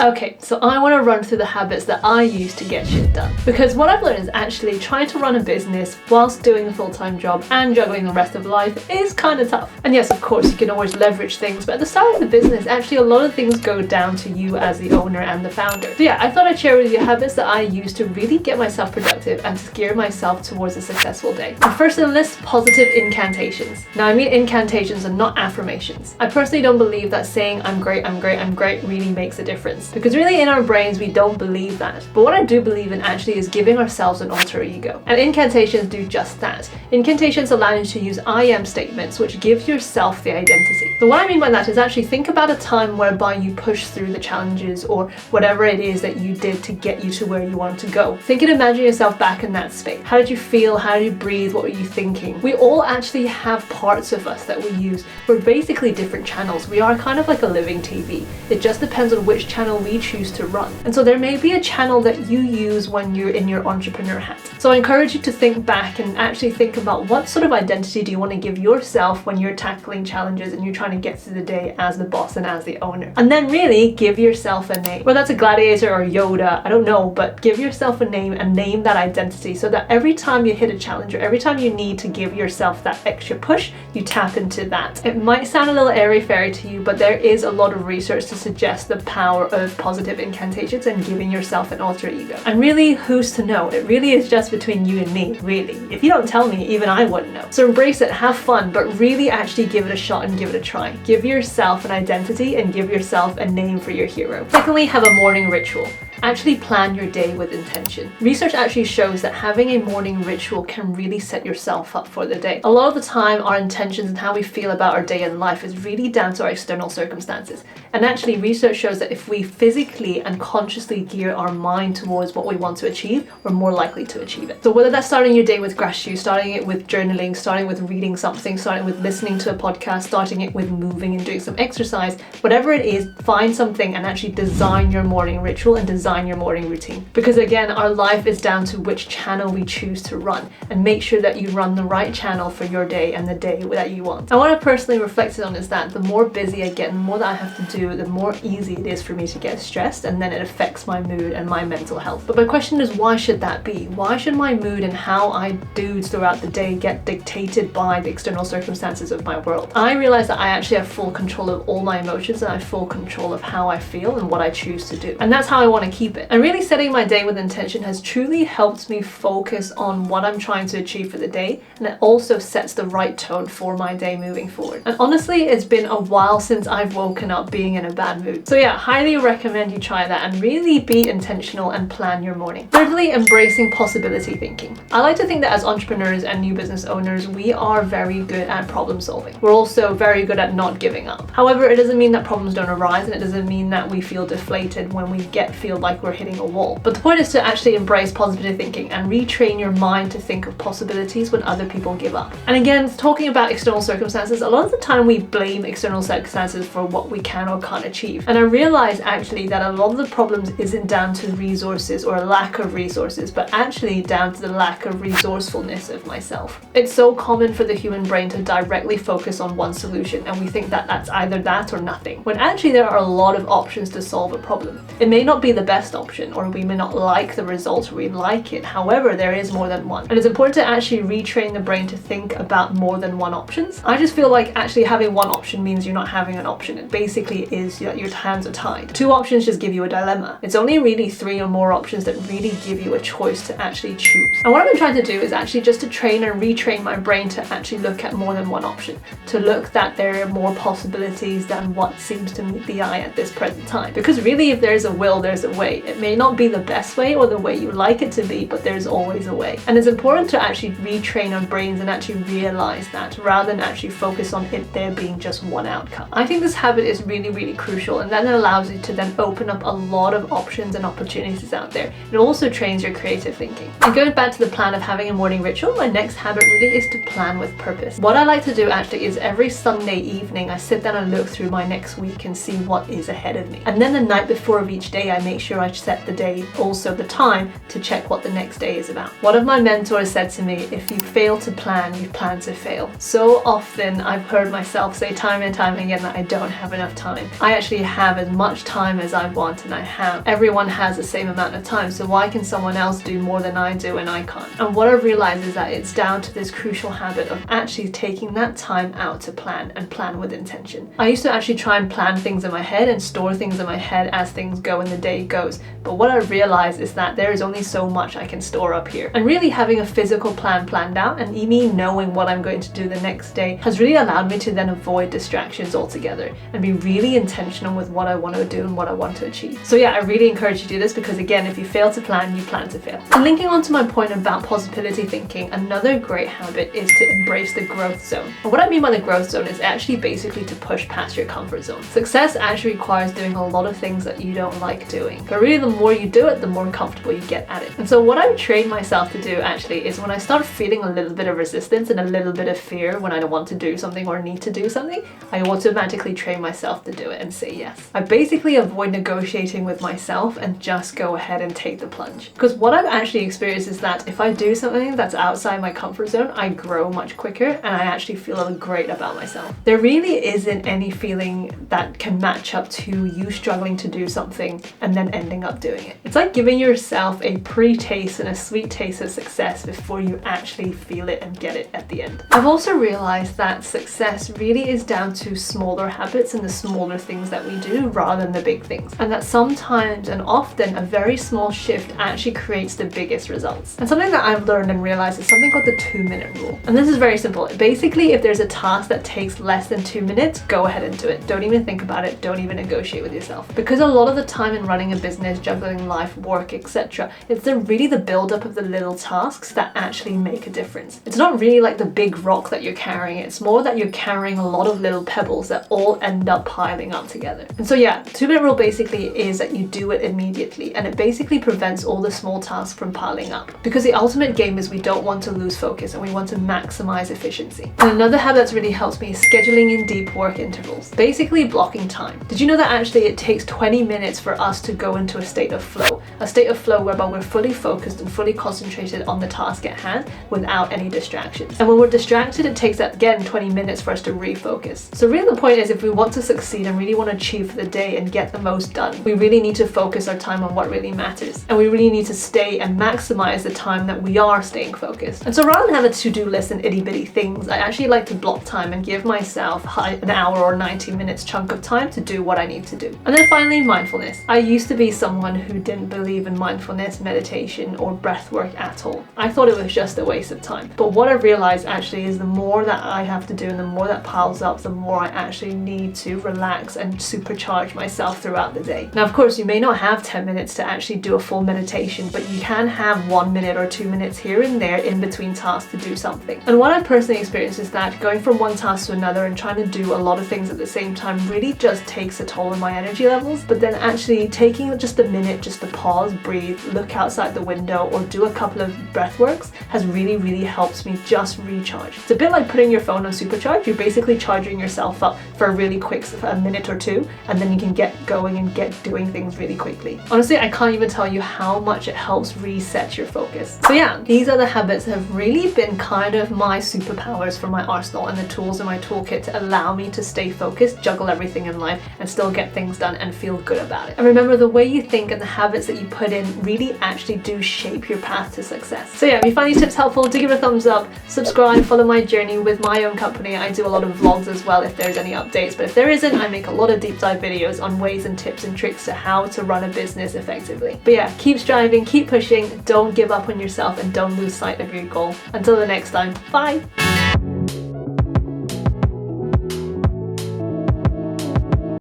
Okay, so I want to run through the habits that I use to get shit done. Because what I've learned is actually trying to run a business whilst doing a full-time job and juggling the rest of life is kind of tough. And yes, of course, you can always leverage things, but at the start of the business, actually a lot of things go down to you as the owner and the founder. So yeah, I thought I'd share with you habits that I use to really get myself productive and to gear myself towards a successful day. And first on the list, positive incantations. Now I mean incantations and not affirmations. I personally don't believe that saying I'm great, I'm great, I'm great really makes a difference. Because really in our brains we don't believe that. But what I do believe in actually is giving ourselves an alter ego. And incantations do just that. Incantations allow you to use I am statements which give yourself the identity. So what I mean by that is actually think about a time whereby you pushed through the challenges or whatever it is that you did to get you to where you want to go. Think and imagine yourself back in that space. How did you feel? How did you breathe? What were you thinking? We all actually have parts of us that we use. We're basically different channels. We are kind of like a living TV. It just depends on which channel we choose to run. And so there may be a channel that you use when you're in your entrepreneur hat. So I encourage you to think back and actually think about what sort of identity do you want to give yourself when you're tackling challenges and you're trying to get through the day as the boss and as the owner. And then really give yourself a name. Whether that's a gladiator or Yoda, I don't know, but give yourself a name and name that identity so that every time you hit a challenge or every time you need to give yourself that extra push, you tap into that. It might sound a little airy-fairy to you, but there is a lot of research to suggest the power of positive incantations and giving yourself an alter ego. And really, who's to know? It really is just between you and me, really. If you don't tell me, even I wouldn't know. So embrace it, have fun, but really actually give it a shot and give it a try. Give yourself an identity and give yourself a name for your hero. Secondly, have a morning ritual. Actually plan your day with intention. Research actually shows that having a morning ritual can really set yourself up for the day. A lot of the time, our intentions and how we feel about our day in life is really down to our external circumstances. And actually, research shows that if we physically and consciously gear our mind towards what we want to achieve, we're more likely to achieve it. So whether that's starting your day with gratitude, starting it with journaling, starting with reading something, starting with listening to a podcast, starting it with moving and doing some exercise, whatever it is, find something and actually design your morning ritual and design your morning routine. Because again, our life is down to which channel we choose to run, and make sure that you run the right channel for your day and the day that you want. And what I personally reflected on is that the more busy I get and the more that I have to do, the more easy it is for me to get stressed, and then it affects my mood and my mental health. But my question is, why should that be? Why should my mood and how I do throughout the day get dictated by the external circumstances of my world? I realize that I actually have full control of all my emotions and I have full control of how I feel and what I choose to do. And that's how I want to keep it. And really setting my day with intention has truly helped me focus on what I'm trying to achieve for the day, and it also sets the right tone for my day moving forward. And honestly, it's been a while since I've woken up being in a bad mood. So yeah, highly recommend you try that and really be intentional and plan your morning. Thirdly, embracing possibility thinking. I like to think that as entrepreneurs and new business owners, we are very good at problem solving. We're also very good at not giving up. However, it doesn't mean that problems don't arise, and it doesn't mean that we feel deflated when we feel like we're hitting a wall. But the point is to actually embrace positive thinking and retrain your mind to think of possibilities when other people give up. And again, talking about external circumstances, a lot of the time we blame external circumstances for what we can or can't achieve. And I realize actually that a lot of the problems isn't down to resources or a lack of resources, but actually down to the lack of resourcefulness of myself. It's so common for the human brain to directly focus on one solution, and we think that that's either that or nothing, when actually there are a lot of options to solve a problem. It may not be the best option, or we may not like the result or we like it. However, there is more than one. And it's important to actually retrain the brain to think about more than one options. I just feel like actually having one option means you're not having an option. It basically is that your hands are tied. Two options just give you a dilemma. It's only really three or more options that really give you a choice to actually choose. And what I've been trying to do is actually just to train and retrain my brain to actually look at more than one option. To look that there are more possibilities than what seems to meet the eye at this present time. Because really, if there's a will, there's a way. It may not be the best way or the way you like it to be, but there's always a way. And it's important to actually retrain our brains and actually realize that, rather than actually focus on it there being just one outcome. I think this habit is really, really crucial, and then it allows you to then open up a lot of options and opportunities out there. It also trains your creative thinking. And going back to the plan of having a morning ritual, my next habit really is to plan with purpose. What I like to do actually is every Sunday evening I sit down and look through my next week and see what is ahead of me. And then the night before of each day I make sure sure I set the day, also the time, to check what the next day is about. One of my mentors said to me, if you fail to plan, you plan to fail. So often I've heard myself say time and time again that I don't have enough time. I actually have as much time as I want, and I have. Everyone has the same amount of time, so why can someone else do more than I do and I can't? And what I've realized is that it's down to this crucial habit of actually taking that time out to plan, and plan with intention. I used to actually try and plan things in my head and store things in my head as things go and the day goes, but what I realized is that there is only so much I can store up here. And really having a physical plan planned out and me knowing what I'm going to do the next day has really allowed me to then avoid distractions altogether and be really intentional with what I want to do and what I want to achieve. So yeah, I really encourage you to do this, because again, if you fail to plan, you plan to fail. And linking on to my point about possibility thinking, another great habit is to embrace the growth zone. And what I mean by the growth zone is actually basically to push past your comfort zone. Success actually requires doing a lot of things that you don't like doing, but really the more you do it, the more comfortable you get at it. And so what I've trained myself to do actually is when I start feeling a little bit of resistance and a little bit of fear when I don't want to do something or need to do something, I automatically train myself to do it and say yes. I basically avoid negotiating with myself and just go ahead and take the plunge. Because what I've actually experienced is that if I do something that's outside my comfort zone, I grow much quicker and I actually feel great about myself. There really isn't any feeling that can match up to you struggling to do something and then ending up doing it. It's like giving yourself a pre-taste and a sweet taste of success before you actually feel it and get it at the end. I've also realized that success really is down to smaller habits and the smaller things that we do rather than the big things. And that sometimes and often a very small shift actually creates the biggest results. And something that I've learned and realized is something called the 2-minute rule. And this is very simple. Basically, if there's a task that takes less than 2 minutes, go ahead and do it. Don't even think about it. Don't even negotiate with yourself. Because a lot of the time in running a business, juggling life, work, etc., it's really the build-up of the little tasks that actually make a difference. It's not really like the big rock that you're carrying. It's more that you're carrying a lot of little pebbles that all end up piling up together. And so yeah, 2-minute rule basically is that you do it immediately, and it basically prevents all the small tasks from piling up. Because the ultimate game is we don't want to lose focus and we want to maximize efficiency. And another habit that's really helps me is scheduling in deep work intervals. Basically blocking time. Did you know that actually it takes 20 minutes for us to go into a state of flow? A state of flow whereby we're fully focused and fully concentrated on the task at hand without any distractions. And when we're distracted, it takes again 20 minutes for us to refocus. So really the point is, if we want to succeed and really want to achieve for the day and get the most done, we really need to focus our time on what really matters. And we really need to stay and maximize the time that we are staying focused. And so rather than have a to-do list and itty-bitty things, I actually like to block time and give myself an hour or 90 minutes chunk of time to do what I need to do. And then finally, mindfulness. I used to be someone who didn't believe in mindfulness, meditation, or breath work at all. I thought it was just a waste of time. But what I realized actually is the more that I have to do and the more that piles up, the more I actually need to relax and supercharge myself throughout the day. Now, of course, you may not have 10 minutes to actually do a full meditation, but you can have 1 minute or 2 minutes here and there in between tasks to do something. And what I've personally experienced is that going from one task to another and trying to do a lot of things at the same time really just takes a toll on my energy levels. But then actually taking just a minute just to pause, breathe, look outside the window, or do a couple of breath works has really helped me just recharge. It's a bit like putting your phone on supercharge. You're basically charging yourself up for a really quick a minute or two, and then you can get going and get doing things really quickly. Honestly, I can't even tell you how much it helps reset your focus. So yeah, these are the habits that have really been kind of my superpowers for my arsenal and the tools in my toolkit to allow me to stay focused, juggle everything in life, and still get things done and feel good about it. And remember, the way you think and the habits that you put in really actually do shape your path to success. So yeah, if you find these tips helpful, do give it a thumbs up, subscribe, follow my journey with my own company. I do a lot of vlogs as well if there's any updates, but if there isn't, I make a lot of deep dive videos on ways and tips and tricks to how to run a business effectively. But yeah, keep striving, keep pushing, don't give up on yourself, and don't lose sight of your goal. Until the next time, bye!